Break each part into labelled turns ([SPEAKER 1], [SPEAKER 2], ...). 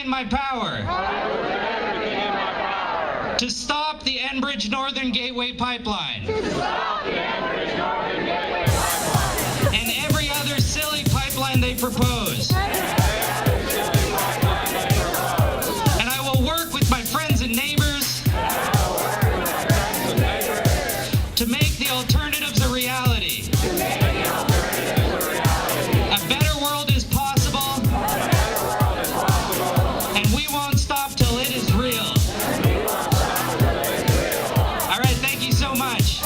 [SPEAKER 1] in my power to stop the Enbridge Northern Gateway Pipeline and every other silly pipeline they propose. And I will work with my friends and neighbors to make the alternatives a reality. A better world is possible, and we won't stop till it is real. All right, thank you so much.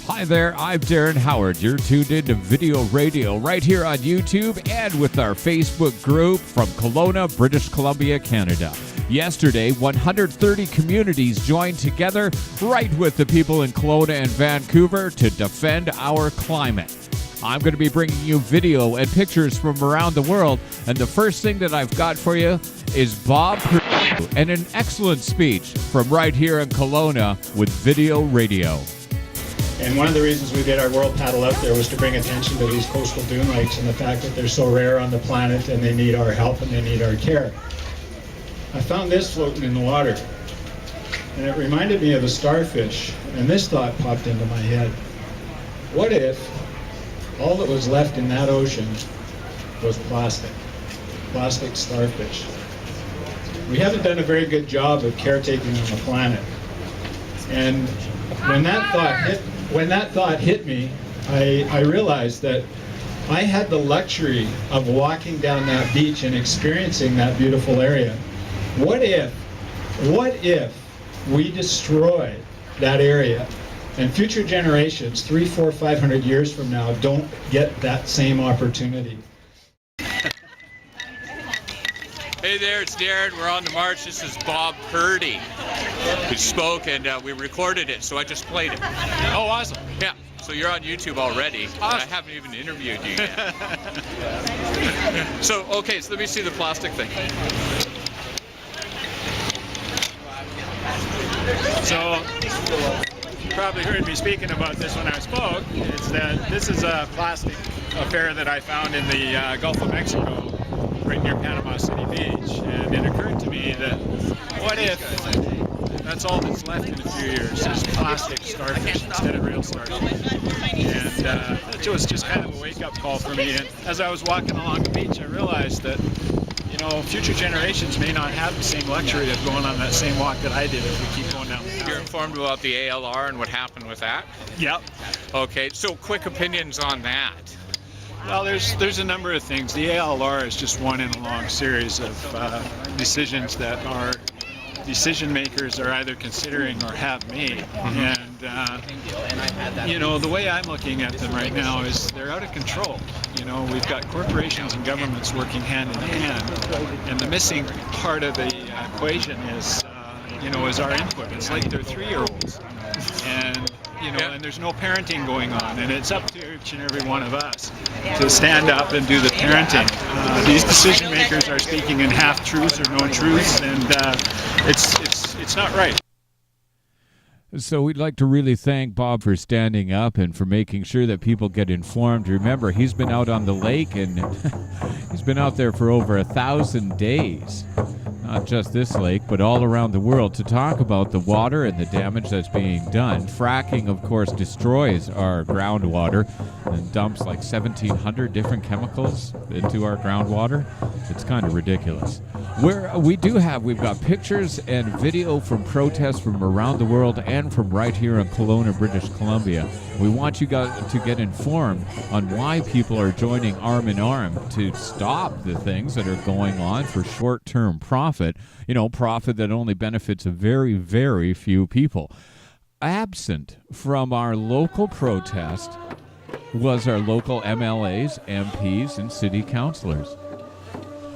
[SPEAKER 2] Hi there, I'm Darren Howard. You're tuned into Video Radio right here on YouTube and with our Facebook group from Kelowna, British Columbia, Canada. Yesterday, 130 communities joined together right with the people in Kelowna and Vancouver to defend our climate. I'm going to be bringing you video and pictures from around the world, and the first thing that I've got for you is Bob Purdy and an excellent speech from right here in Kelowna with Video Radio.
[SPEAKER 3] And one of the reasons we did our World Paddle out there was to bring attention to these coastal dune lakes and the fact that they're so rare on the planet and they need our help and they need our care. I found this floating in the water, and it reminded me of a starfish, and this thought popped into my head. What if all that was left in that ocean was plastic starfish? We haven't done a very good job of caretaking on the planet. And when that thought hit me, I realized that I had the luxury of walking down that beach and experiencing that beautiful area. What if we destroy that area and future generations, 300, 400, 500 years from now, don't get that same opportunity?
[SPEAKER 4] Hey there, it's Darren. We're on the march. This is Bob Purdy who spoke, and we recorded it, so I just played it.
[SPEAKER 5] Oh, awesome.
[SPEAKER 4] Yeah, so you're on YouTube already.
[SPEAKER 5] Awesome.
[SPEAKER 4] And I haven't even interviewed you yet. So let me see the plastic thing.
[SPEAKER 5] So, you probably heard me speaking about this when I spoke. It's that this is a plastic affair that I found in the Gulf of Mexico, right near Panama City Beach. And it occurred to me that what if that's all that's left in a few years is plastic starfish instead of real starfish? And it was just kind of a wake-up call for me. And as I was walking along the beach, I realized that future generations may not have the same luxury of going on that same walk that I did if we keep going down the path.
[SPEAKER 4] You're informed about the ALR and what happened with that?
[SPEAKER 5] Yep.
[SPEAKER 4] Okay, so quick opinions on that.
[SPEAKER 5] Well, there's a number of things. The ALR is just one in a long series of decisions that our decision makers are either considering or have made. And the way I'm looking at them right now is they're out of control. We've got corporations and governments working hand in hand, and the missing part of the equation is our input. It's like they're 3-year-olds, and and there's no parenting going on, and it's up to each and every one of us to stand up and do the parenting. These decision makers are speaking in half truths or no truths, and it's not right.
[SPEAKER 2] So we'd like to really thank Bob for standing up and for making sure that people get informed. Remember, he's been out on the lake, and he's been out there for over 1,000 days. Not just this lake, but all around the world, to talk about the water and the damage that's being done. Fracking, of course, destroys our groundwater and dumps like 1,700 different chemicals into our groundwater. It's kind of ridiculous. We've got pictures and video from protests from around the world and from right here in Kelowna, British Columbia. We want you guys to get informed on why people are joining arm in arm to stop the things that are going on for short-term profit, profit that only benefits a very, very few people. Absent from our local protest was our local MLAs, MPs, and city councilors.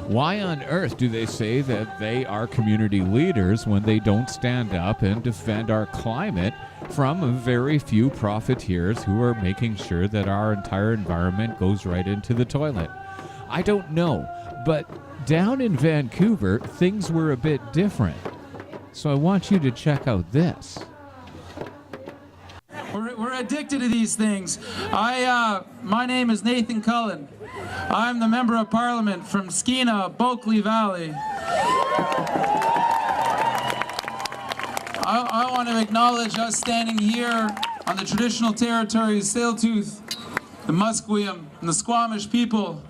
[SPEAKER 2] Why on earth do they say that they are community leaders when they don't stand up and defend our climate from very few profiteers who are making sure that our entire environment goes right into the toilet? I don't know, but down in Vancouver, things were a bit different. So I want you to check out this.
[SPEAKER 1] We're
[SPEAKER 6] addicted to these things. My name is Nathan Cullen. I'm the Member of Parliament from Skeena, Bulkley Valley. I want to acknowledge us standing here on the traditional territories, Sailtooth, the Musqueam, and the Squamish people,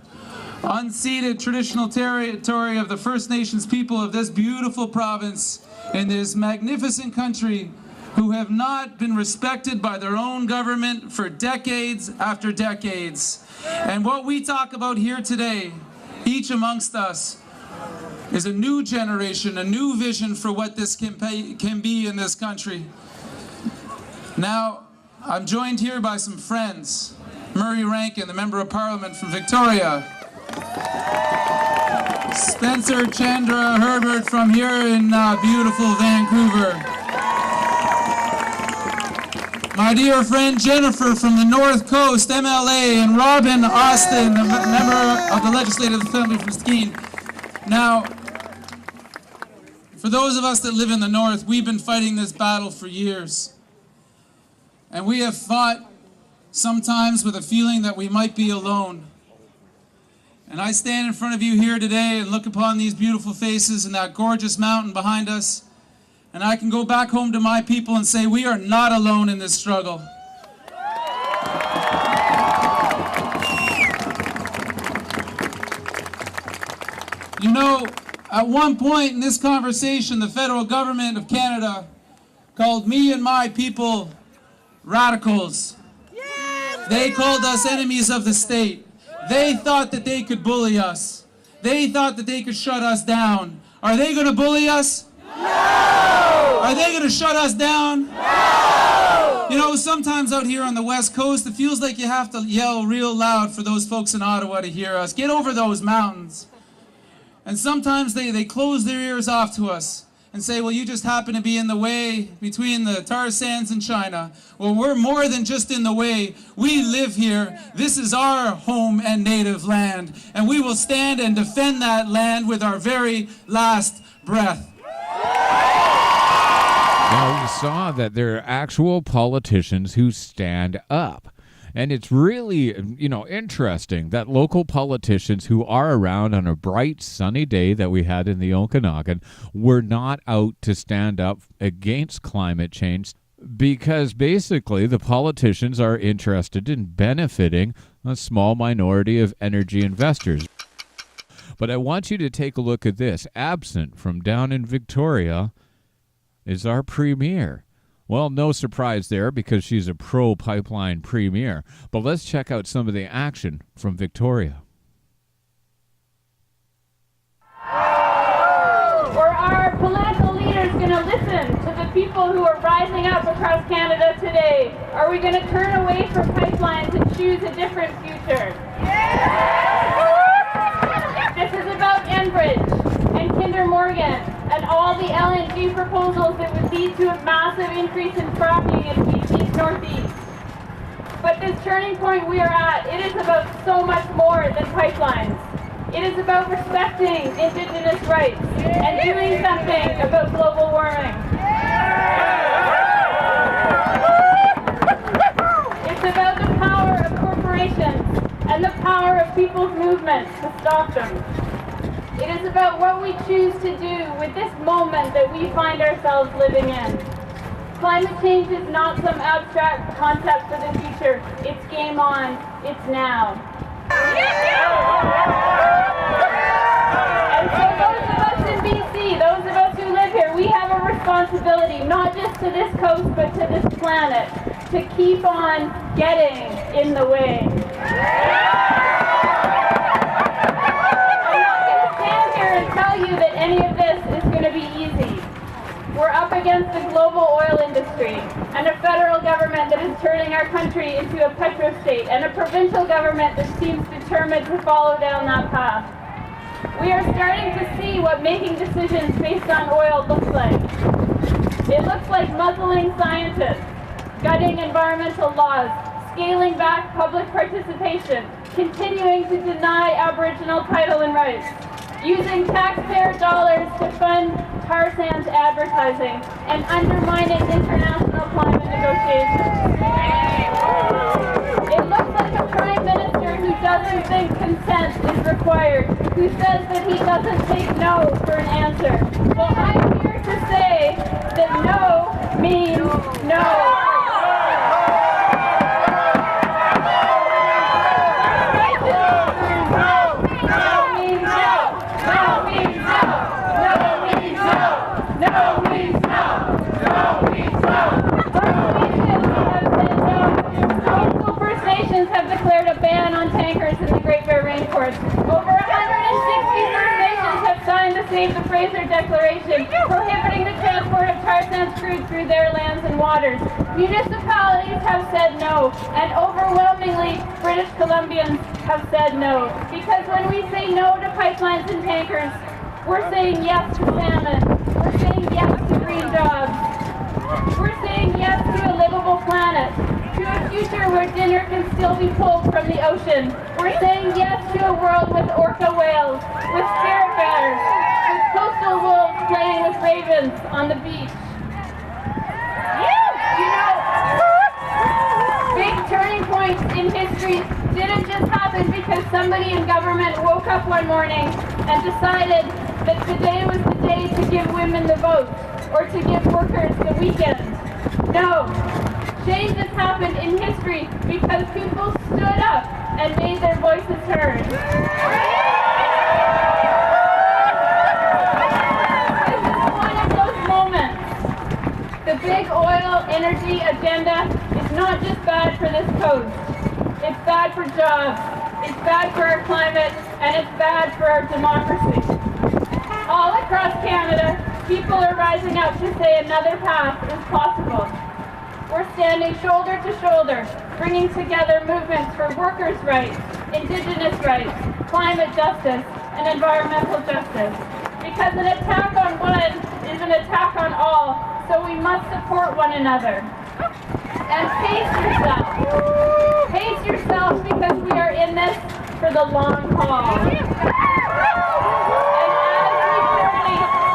[SPEAKER 6] unceded traditional territory of the First Nations people of this beautiful province in this magnificent country, who have not been respected by their own government for decades after decades. And what we talk about here today, each amongst us, is a new generation, a new vision for what this can be in this country. Now, I'm joined here by some friends. Murray Rankin, the Member of Parliament from Victoria. Spencer Chandra Herbert from here in beautiful Vancouver. My dear friend Jennifer from the North Coast, MLA, and Robin Austin, a member of the Legislative Assembly from Skeen. Now, for those of us that live in the North, we've been fighting this battle for years. And we have fought sometimes with a feeling that we might be alone. And I stand in front of you here today and look upon these beautiful faces and that gorgeous mountain behind us, and I can go back home to my people and say, we are not alone in this struggle. You know, at one point in this conversation, the federal government of Canada called me and my people radicals. They called us enemies of the state. They thought that they could bully us. They thought that they could shut us down. Are they going to bully us? No! Are they going to shut us down? No! You know, sometimes out here on the West Coast, it feels like you have to yell real loud for those folks in Ottawa to hear us. Get over those mountains. And sometimes they close their ears off to us and say, well, you just happen to be in the way between the tar sands and China. Well, we're more than just in the way. We live here. This is our home and native land. And we will stand and defend that land with our very last breath.
[SPEAKER 2] Now, we saw that there are actual politicians who stand up. And it's really, interesting that local politicians who are around on a bright, sunny day that we had in the Okanagan were not out to stand up against climate change, because basically the politicians are interested in benefiting a small minority of energy investors. But I want you to take a look at this. Absent from down in Victoria is our premier. Well, no surprise there, because she's a pro-pipeline premier. But let's check out some of the action from Victoria.
[SPEAKER 7] Or are political leaders going to listen to the people who are rising up across Canada today? Are we going to turn away from pipelines and choose a different future? This is about Enbridge and Kinder Morgan and all the LNG proposals that would lead to a massive increase in fracking in BC's Northeast. But this turning point we are at, it is about so much more than pipelines. It is about respecting Indigenous rights and doing something about global warming. It's about the power of corporations and the power of people's movements to stop them. It is about what we choose to do with this moment that we find ourselves living in. Climate change is not some abstract concept for the future. It's game on. It's now. And so those of us in BC, those of us who live here, we have a responsibility, not just to this coast, but to this planet, to keep on getting in the way. Tell you that any of this is going to be easy. We're up against the global oil industry and a federal government that is turning our country into a petrostate and a provincial government that seems determined to follow down that path. We are starting to see what making decisions based on oil looks like. It looks like muzzling scientists, gutting environmental laws, scaling back public participation, continuing to deny Aboriginal title and rights, using taxpayer dollars to fund tar sands advertising, and undermining international climate negotiations. doesn't think consent is required, who says that he doesn't take no for an answer. Well, I'm here to say that no means no. Have declared a ban on tankers in the Great Bear Rainforest. Over 160 First Nations have signed the Save the Fraser Declaration, prohibiting the transport of tar sands crude through their lands and waters. Municipalities have said no, and overwhelmingly British Columbians have said no. Because when we say no to pipelines and tankers, we're saying yes to salmon. We're saying yes to green jobs. We're saying yes to a livable planet. To a future where dinner can still be pulled from the ocean. We're saying yes to a world with orca whales, with spirit bears, with coastal wolves playing with ravens on the beach. You know, big turning points in history didn't just happen because somebody in government woke up one morning and decided that today was the day to give women the vote or to give workers the weekend. No. Change has happened in history because people stood up and made their voices heard. This is one of those moments. The big oil energy agenda is not just bad for this coast. It's bad for jobs, it's bad for our climate, and it's bad for our democracy. All across Canada, people are rising up to say another path is possible. We're standing shoulder to shoulder, bringing together movements for workers' rights, Indigenous rights, climate justice, and environmental justice. Because an attack on one is an attack on all, so we must support one another. And pace yourself. Pace yourself because we are in this for the long haul. And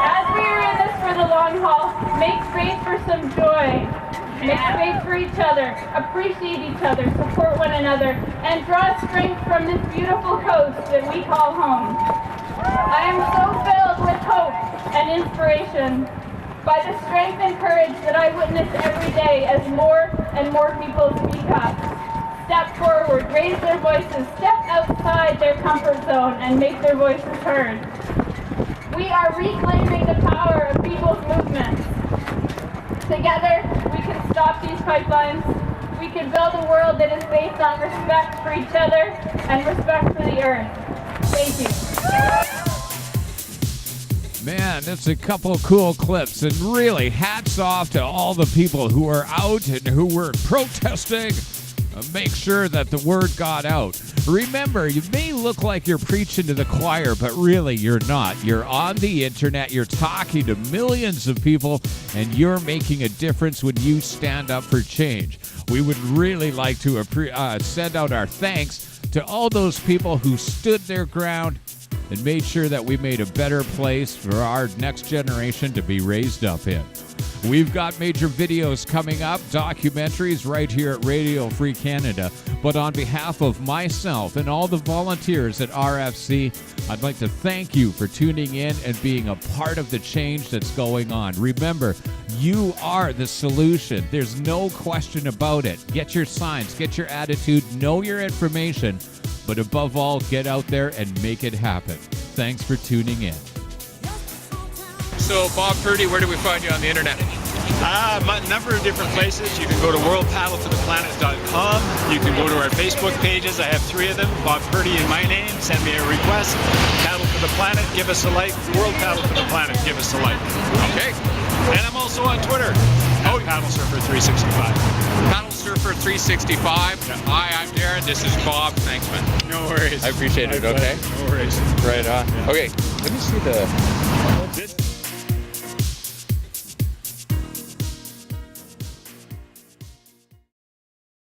[SPEAKER 7] as we are in this for the long haul, make space for some joy. Make space for each other, appreciate each other, support one another, and draw strength from this beautiful coast that we call home. I am so filled with hope and inspiration by the strength and courage that I witness every day as more and more people speak up, step forward, raise their voices, step outside their comfort zone, and make their voices heard. We are reclaiming the power of people's movements. Together, we can stop these pipelines. We can build a world that is based on respect for each other and respect for the earth. Thank you.
[SPEAKER 2] Man, that's a couple of cool clips, and really hats off to all the people who are out and who were protesting. Make sure that the word got out. Remember, you may look like you're preaching to the choir, but really you're not. You're on the internet, you're talking to millions of people, and you're making a difference when you stand up for change. We would really like to send out our thanks to all those people who stood their ground and made sure that we made a better place for our next generation to be raised up in. We've got major videos coming up, documentaries right here at Radio Free Canada. But on behalf of myself and all the volunteers at RFC, I'd like to thank you for tuning in and being a part of the change that's going on. Remember, you are the solution. There's no question about it. Get your signs, get your attitude, know your information, but above all, get out there and make it happen. Thanks for tuning in.
[SPEAKER 4] So, Bob Purdy, where do we find you on the internet?
[SPEAKER 5] A number of different places. You can go to worldpaddlefortheplanet.com. You can go to our Facebook pages. I have 3 of them. Bob Purdy in my name. Send me a request. Paddle for the Planet. Give us a like. World Paddle for the Planet. Give us a like.
[SPEAKER 4] Okay.
[SPEAKER 5] And I'm also on Twitter. Oh, Paddle Surfer 365.
[SPEAKER 4] Paddle Surfer 365. Hi, I'm Darren. This is Bob. Thanks, man.
[SPEAKER 5] No worries.
[SPEAKER 4] I appreciate it. Okay.
[SPEAKER 5] No worries.
[SPEAKER 4] Right on.
[SPEAKER 5] Yeah.
[SPEAKER 4] Okay. Let me see the.
[SPEAKER 5] This